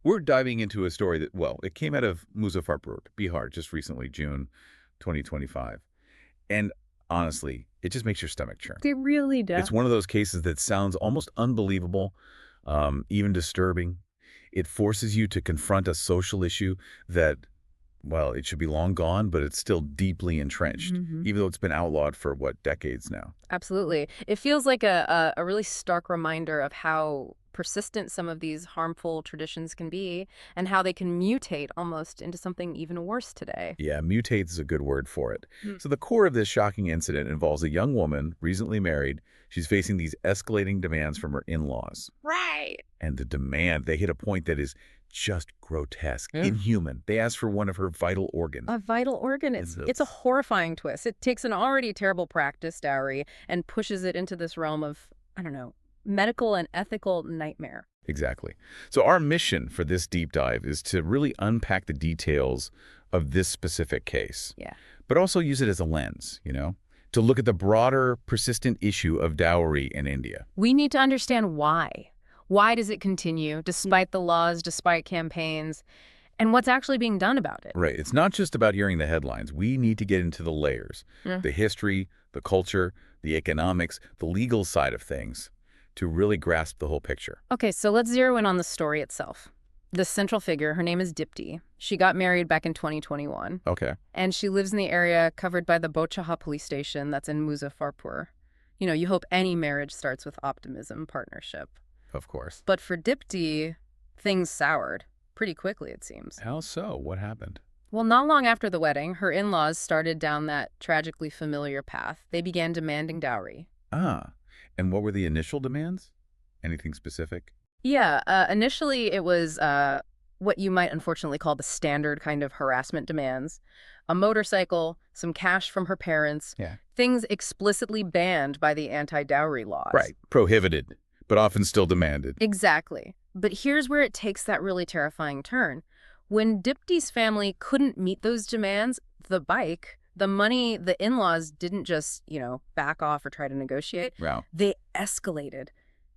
We're diving into a story that, well, it came out of Muzaffarpur, Bihar, just recently, June 2025. And honestly, it just makes your stomach churn. It really does. It's one of those cases that sounds almost unbelievable, even disturbing. It forces you to confront a social issue that, well, it should be long gone, but it's still deeply entrenched, even though it's been outlawed for, what, decades now. Absolutely. It feels like a really stark reminder of how persistent some of these harmful traditions can be and how they can mutate almost into something even worse today. Yeah, mutate is a good word for it. Mm. So the core of this shocking incident involves a young woman, recently married. She's facing these escalating demands from her in-laws. Right. And they hit a point that is just grotesque, Yeah. inhuman. They asked for one of her vital organs. A vital organ. It's a horrifying twist. It takes an already terrible practice, dowry, and pushes it into this realm of, I don't know, medical and ethical nightmare. Exactly. So our mission for this deep dive is to really unpack the details of this specific case, Yeah. but also use it as a lens, to look at the broader, persistent issue of dowry in India. We need to understand why. Why does it continue, despite the laws, despite campaigns, and what's actually being done about it? Right. It's not just about hearing the headlines. We need to get into the layers, the history, the culture, the economics, the legal side of things to really grasp the whole picture. Okay, so let's zero in on the story itself. The central figure, her name is Dipti. She got married back in 2021, Okay. and she lives in the area covered by the Bochaha police station that's in Muzaffarpur. You hope any marriage starts with optimism, partnership. Of course. But for Dipti, things soured pretty quickly, it seems. How so? What happened? Well, not long after the wedding, her in-laws started down that tragically familiar path. They began demanding dowry. Ah, and what were the initial demands? Anything specific? Yeah, initially it was what you might unfortunately call the standard kind of harassment demands. A motorcycle, some cash from her parents, Yeah. things explicitly banned by the anti-dowry laws. Right. Prohibited, but often still demanded. Exactly. But here's where it takes that really terrifying turn. When Dipti's family couldn't meet those demands, the bike, the money, the in-laws didn't just, back off or try to negotiate. Wow. They escalated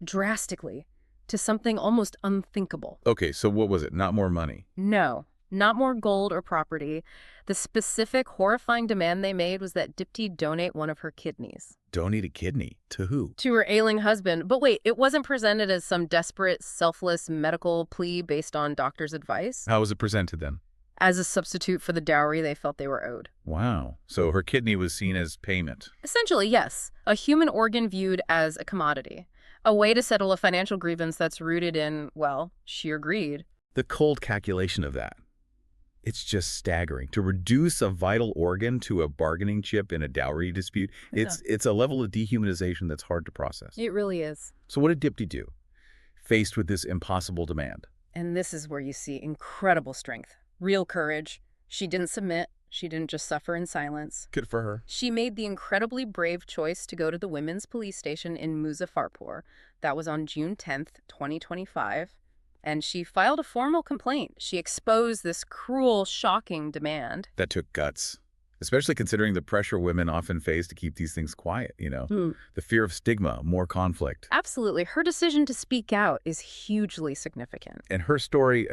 drastically to something almost unthinkable. Okay, so what was it? Not more money? No, not more gold or property. The specific horrifying demand they made was that Dipti donate one of her kidneys. Donate a kidney? To who? To her ailing husband. But wait, it wasn't presented as some desperate, selfless medical plea based on doctor's advice. How was it presented then? As a substitute for the dowry they felt they were owed. Wow. So her kidney was seen as payment. Essentially, yes. A human organ viewed as a commodity. A way to settle a financial grievance that's rooted in, well, sheer greed. The cold calculation of that. It's just staggering. To reduce a vital organ to a bargaining chip in a dowry dispute, it's a level of dehumanization that's hard to process. It really is. So what did Dipti do, faced with this impossible demand? And this is where you see incredible strength, real courage. She didn't submit. She didn't just suffer in silence. Good for her. She made the incredibly brave choice to go to the women's police station in Muzaffarpur. That was on June 10th, 2025. And she filed a formal complaint. She exposed this cruel, shocking demand. That took guts, especially considering the pressure women often face to keep these things quiet, The fear of stigma, more conflict. Absolutely. Her decision to speak out is hugely significant. And her story,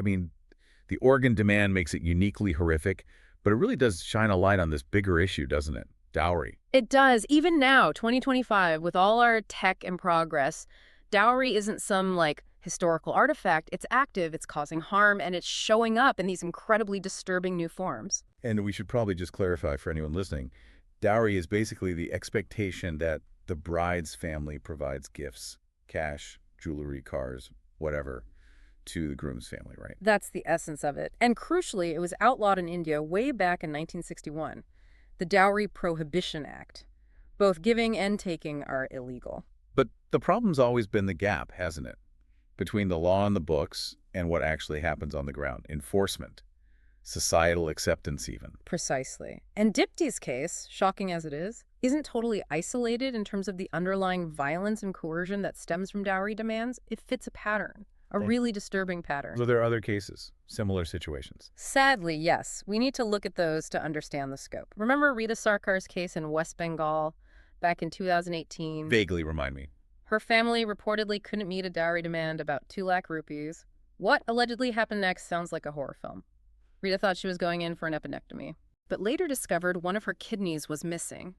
the organ demand makes it uniquely horrific, but it really does shine a light on this bigger issue, doesn't it? Dowry. It does. Even now, 2025, with all our tech and progress, dowry isn't some, historical artifact. It's active, it's causing harm, and it's showing up in these incredibly disturbing new forms. And we should probably just clarify for anyone listening, dowry is basically the expectation that the bride's family provides gifts, cash, jewelry, cars, whatever, to the groom's family, right? That's the essence of it. And crucially, it was outlawed in India way back in 1961. The Dowry Prohibition Act. Both giving and taking are illegal. But the problem's always been the gap, hasn't it? Between the law and the books and what actually happens on the ground. Enforcement. Societal acceptance even. Precisely. And Dipti's case, shocking as it is, isn't totally isolated in terms of the underlying violence and coercion that stems from dowry demands. It fits a pattern. A really disturbing pattern. So there are other cases, similar situations. Sadly, yes. We need to look at those to understand the scope. Remember Rita Sarkar's case in West Bengal back in 2018? Vaguely remind me. Her family reportedly couldn't meet a dowry demand about 2 lakh rupees. What allegedly happened next sounds like a horror film. Rita thought she was going in for an appendectomy, but later discovered one of her kidneys was missing.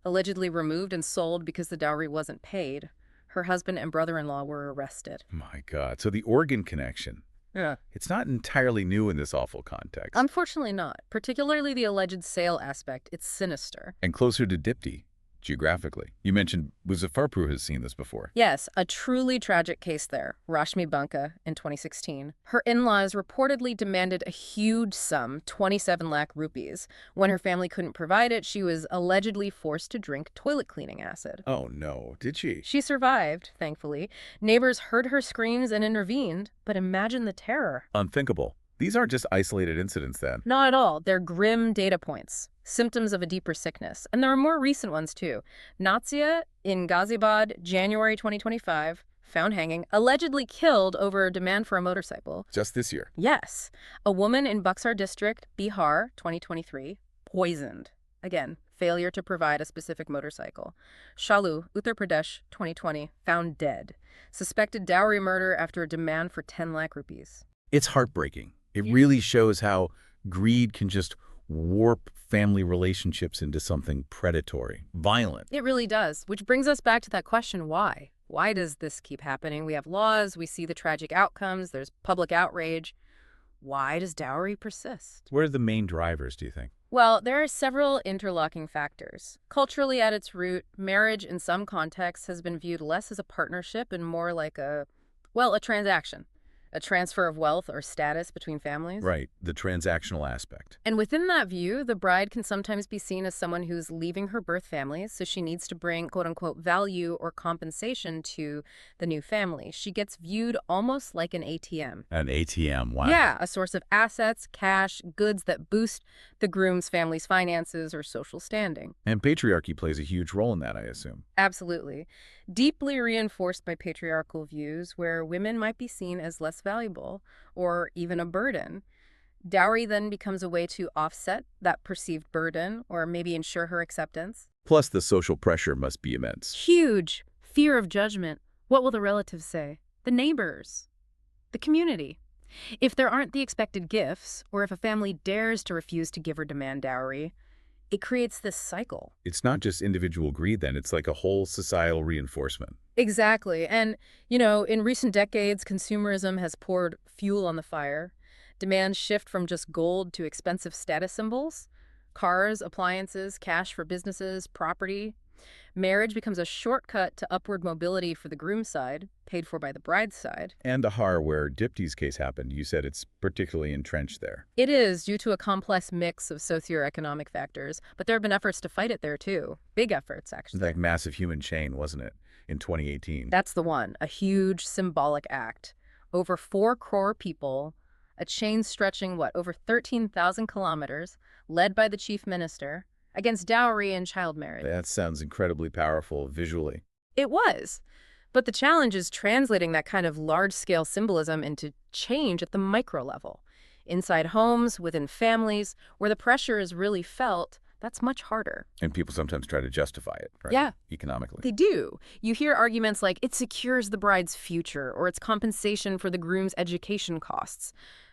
Allegedly removed and sold because the dowry wasn't paid, her husband and brother-in-law were arrested. My God. So the organ connection. Yeah. It's not entirely new in this awful context. Unfortunately not. Particularly the alleged sale aspect. It's sinister. And closer to Dipti, geographically. You mentioned Muzaffarpur has seen this before. Yes, a truly tragic case there. Rashmi Bunka in 2016. Her in-laws reportedly demanded a huge sum, 27 lakh rupees. When her family couldn't provide it, she was allegedly forced to drink toilet cleaning acid. Oh, no. Did she? She survived, thankfully. Neighbors heard her screams and intervened, but imagine the terror. Unthinkable. These aren't just isolated incidents, then. Not at all. They're grim data points, symptoms of a deeper sickness. And there are more recent ones, too. Nazia in Ghaziabad, January 2025, found hanging, allegedly killed over a demand for a motorcycle. Just this year. Yes. A woman in Buxar district, Bihar, 2023, poisoned. Again, failure to provide a specific motorcycle. Shalu, Uttar Pradesh, 2020, found dead. Suspected dowry murder after a demand for 10 lakh rupees. It's heartbreaking. It really shows how greed can just warp family relationships into something predatory, violent. It really does, which brings us back to that question, why? Why does this keep happening? We have laws, we see the tragic outcomes, there's public outrage. Why does dowry persist? What are the main drivers, do you think? Well, there are several interlocking factors. Culturally, at its root, marriage in some contexts has been viewed less as a partnership and more like a transaction. A transfer of wealth or status between families. Right, the transactional aspect. And within that view, the bride can sometimes be seen as someone who's leaving her birth family, so she needs to bring, quote-unquote, value or compensation to the new family. She gets viewed almost like an ATM. An ATM, wow. Yeah, a source of assets, cash, goods that boost the groom's family's finances or social standing. And patriarchy plays a huge role in that, I assume. Absolutely. Deeply reinforced by patriarchal views where women might be seen as less valuable or even a burden. Dowry then becomes a way to offset that perceived burden or maybe ensure her acceptance. Plus, the social pressure must be immense. Huge. Fear of judgment. What will the relatives say? The neighbors? The community? If there aren't the expected gifts, or if a family dares to refuse to give or demand dowry, it creates this cycle. It's not just individual greed, then. It's like a whole societal reinforcement. Exactly. And, in recent decades, consumerism has poured fuel on the fire. Demands shift from just gold to expensive status symbols. Cars, appliances, cash for businesses, property. Marriage becomes a shortcut to upward mobility for the groom's side, paid for by the bride's side. And Bihar, where Dipti's case happened, you said it's particularly entrenched there. It is, due to a complex mix of socioeconomic factors, but there have been efforts to fight it there, too. Big efforts, actually. That massive human chain, wasn't it, in 2018? That's the one. A huge symbolic act. Over 4 crore people, a chain stretching, over 13,000 kilometers, led by the chief minister, against dowry and child marriage. That sounds incredibly powerful visually. It was. But the challenge is translating that kind of large-scale symbolism into change at the micro level. Inside homes, within families, where the pressure is really felt, that's much harder. And people sometimes try to justify it, right? Yeah. Economically. They do. You hear arguments like it secures the bride's future or it's compensation for the groom's education costs.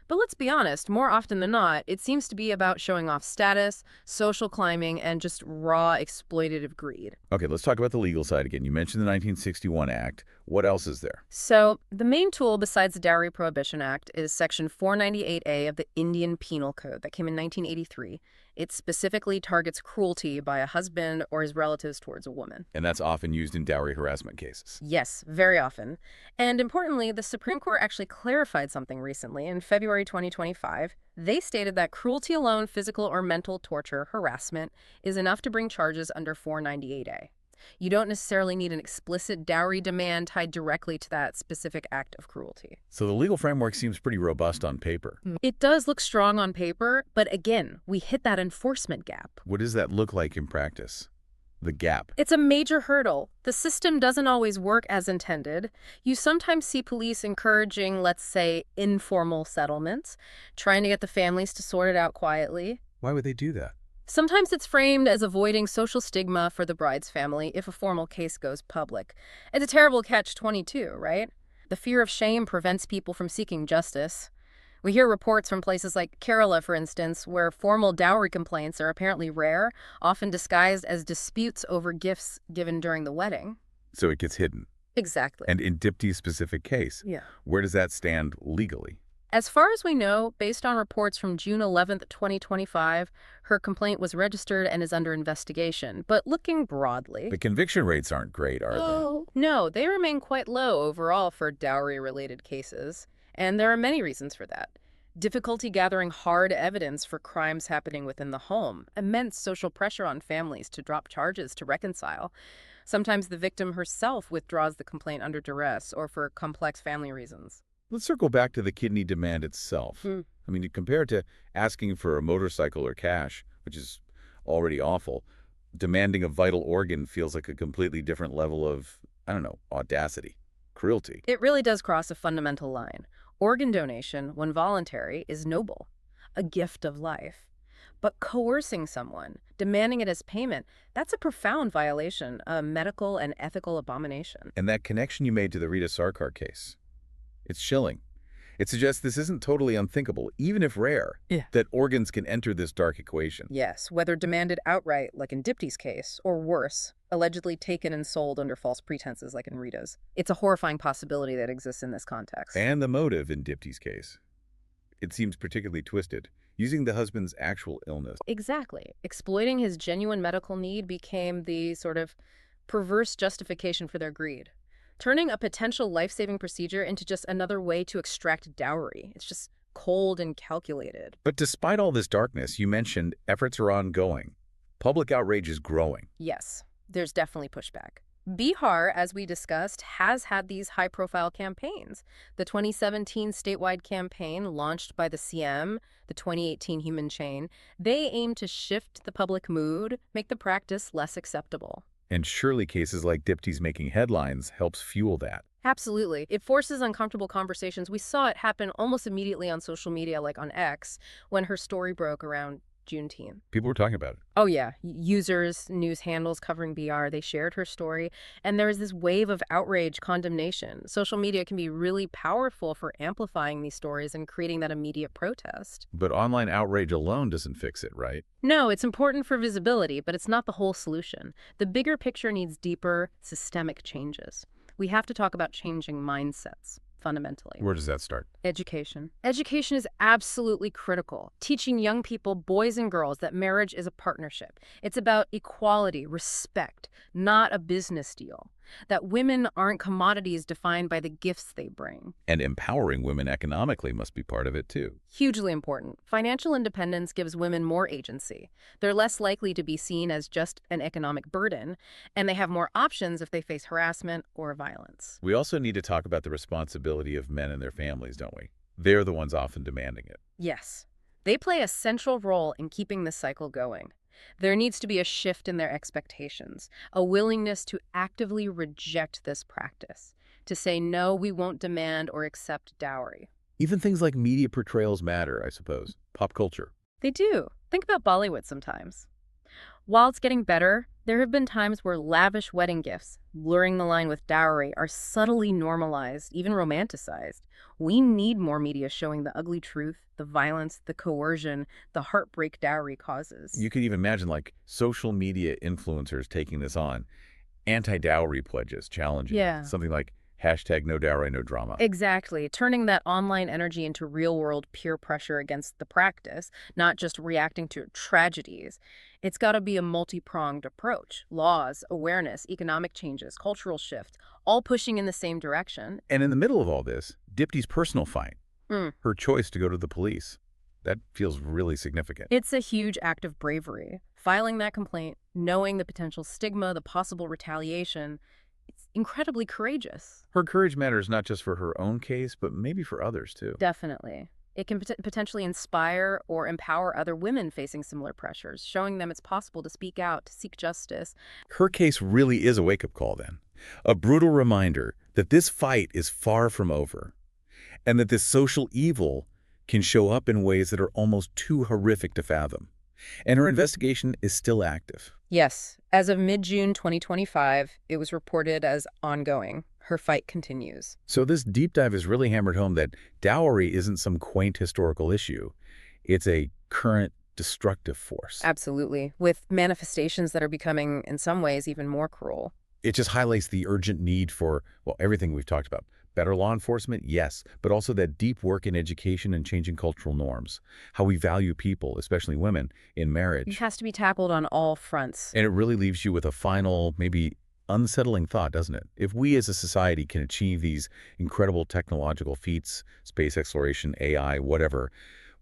But let's be honest, more often than not, it seems to be about showing off status, social climbing, and just raw exploitative greed. Okay, let's talk about the legal side again. You mentioned the 1961 Act. What else is there? So, the main tool besides the Dowry Prohibition Act is Section 498A of the Indian Penal Code that came in 1983. It specifically targets cruelty by a husband or his relatives towards a woman. And that's often used in dowry harassment cases. Yes, very often. And importantly, the Supreme Court actually clarified something recently. In February 2025, they stated that cruelty alone, physical or mental torture, harassment, is enough to bring charges under 498A. You don't necessarily need an explicit dowry demand tied directly to that specific act of cruelty. So the legal framework seems pretty robust on paper. It does look strong on paper, but again, we hit that enforcement gap. What does that look like in practice? The gap. It's a major hurdle. The system doesn't always work as intended. You sometimes see police encouraging, let's say, informal settlements, trying to get the families to sort it out quietly. Why would they do that? Sometimes it's framed as avoiding social stigma for the bride's family if a formal case goes public. It's a terrible catch-22, right? The fear of shame prevents people from seeking justice. We hear reports from places like Kerala, for instance, where formal dowry complaints are apparently rare, often disguised as disputes over gifts given during the wedding. So it gets hidden. Exactly. And in Dipti's specific case, Yeah. where does that stand legally? As far as we know, based on reports from June 11th, 2025, her complaint was registered and is under investigation. But looking broadly, The conviction rates aren't great, are they? no, they remain quite low overall for dowry-related cases. And there are many reasons for that. Difficulty gathering hard evidence for crimes happening within the home, immense social pressure on families to drop charges to reconcile. Sometimes the victim herself withdraws the complaint under duress or for complex family reasons. Let's circle back to the kidney demand itself. I mean, compared to asking for a motorcycle or cash, which is already awful, demanding a vital organ feels like a completely different level of, I don't know, audacity, cruelty. It really does cross a fundamental line. Organ donation, when voluntary, is noble, a gift of life. But coercing someone, demanding it as payment, that's a profound violation, a medical and ethical abomination. And that connection you made to the Rita Sarkar case, it's chilling. It suggests this isn't totally unthinkable, even if rare, that organs can enter this dark equation. Yes, whether demanded outright, like in Dipti's case, or worse, allegedly taken and sold under false pretenses, like in Rita's. It's a horrifying possibility that exists in this context. And the motive in Dipti's case. It seems particularly twisted, using the husband's actual illness. Exactly. Exploiting his genuine medical need became the sort of perverse justification for their greed, turning a potential life-saving procedure into just another way to extract dowry. It's just cold and calculated. But despite all this darkness, you mentioned efforts are ongoing. Public outrage is growing. Yes, there's definitely pushback. Bihar, as we discussed, has had these high-profile campaigns. The 2017 statewide campaign launched by the CM, the 2018 Human Chain, they aim to shift the public mood, make the practice less acceptable. And surely cases like Dipti's making headlines helps fuel that. Absolutely. It forces uncomfortable conversations. We saw it happen almost immediately on social media, like on X, when her story broke around Juneteenth. People were talking about it. Oh, yeah. Users, news handles covering BR, they shared her story. And there is this wave of outrage, condemnation. Social media can be really powerful for amplifying these stories and creating that immediate protest. But online outrage alone doesn't fix it, right? No, it's important for visibility, but it's not the whole solution. The bigger picture needs deeper, systemic changes. We have to talk about changing mindsets, fundamentally. Where does that start? Education. Education is absolutely critical. Teaching young people, boys and girls, that marriage is a partnership. It's about equality, respect, not a business deal. That women aren't commodities defined by the gifts they bring. And empowering women economically must be part of it, too. Hugely important. Financial independence gives women more agency. They're less likely to be seen as just an economic burden, and they have more options if they face harassment or violence. We also need to talk about the responsibility of men and their families, don't we? They're the ones often demanding it. Yes. They play a central role in keeping this cycle going. There needs to be a shift in their expectations, a willingness to actively reject this practice, to say, no, we won't demand or accept dowry. Even things like media portrayals matter, I suppose. Pop culture. They do. Think about Bollywood sometimes. While it's getting better, there have been times where lavish wedding gifts, blurring the line with dowry, are subtly normalized, even romanticized. We need more media showing the ugly truth, the violence, the coercion, the heartbreak dowry causes. You could even imagine, like, social media influencers taking this on. Anti-dowry pledges, challenging. Yeah. Something like hashtag no dowry, no drama. Exactly. Turning that online energy into real-world peer pressure against the practice, not just reacting to tragedies. It's got to be a multi-pronged approach. Laws, awareness, economic changes, cultural shift, all pushing in the same direction. And in the middle of all this, Dipti's personal fight. Mm. Her choice to go to the police. That feels really significant. It's a huge act of bravery. Filing that complaint, knowing the potential stigma, the possible retaliation, it's incredibly courageous. Her courage matters not just for her own case, but maybe for others, too. Definitely. It can potentially inspire or empower other women facing similar pressures, showing them it's possible to speak out, to seek justice. Her case really is a wake-up call, then. A brutal reminder that this fight is far from over, and that this social evil can show up in ways that are almost too horrific to fathom. And her investigation is still active. Yes. As of mid-June 2025, it was reported as ongoing. her fight continues. So this deep dive has really hammered home that dowry isn't some quaint historical issue. It's a current destructive force. Absolutely, with manifestations that are becoming, in some ways, even more cruel. It just highlights the urgent need for, well, everything we've talked about. Better law enforcement, yes, but also that deep work in education and changing cultural norms. How we value people, especially women, in It marriage. has to be tackled on all fronts. And it really leaves you with a final, maybe unsettling thought, doesn't it? If we as a society can achieve these incredible technological feats, space exploration, AI, whatever,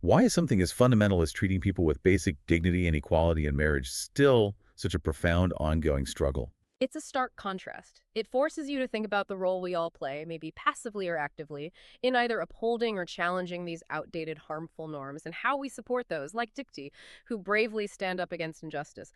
why is something as fundamental as treating people with basic dignity and equality in marriage still such a profound ongoing struggle? It's a stark contrast. It forces you to think about the role we all play, maybe passively or actively, in either upholding or challenging these outdated, harmful norms and how we support those, like Dipti, who bravely stand up against injustice.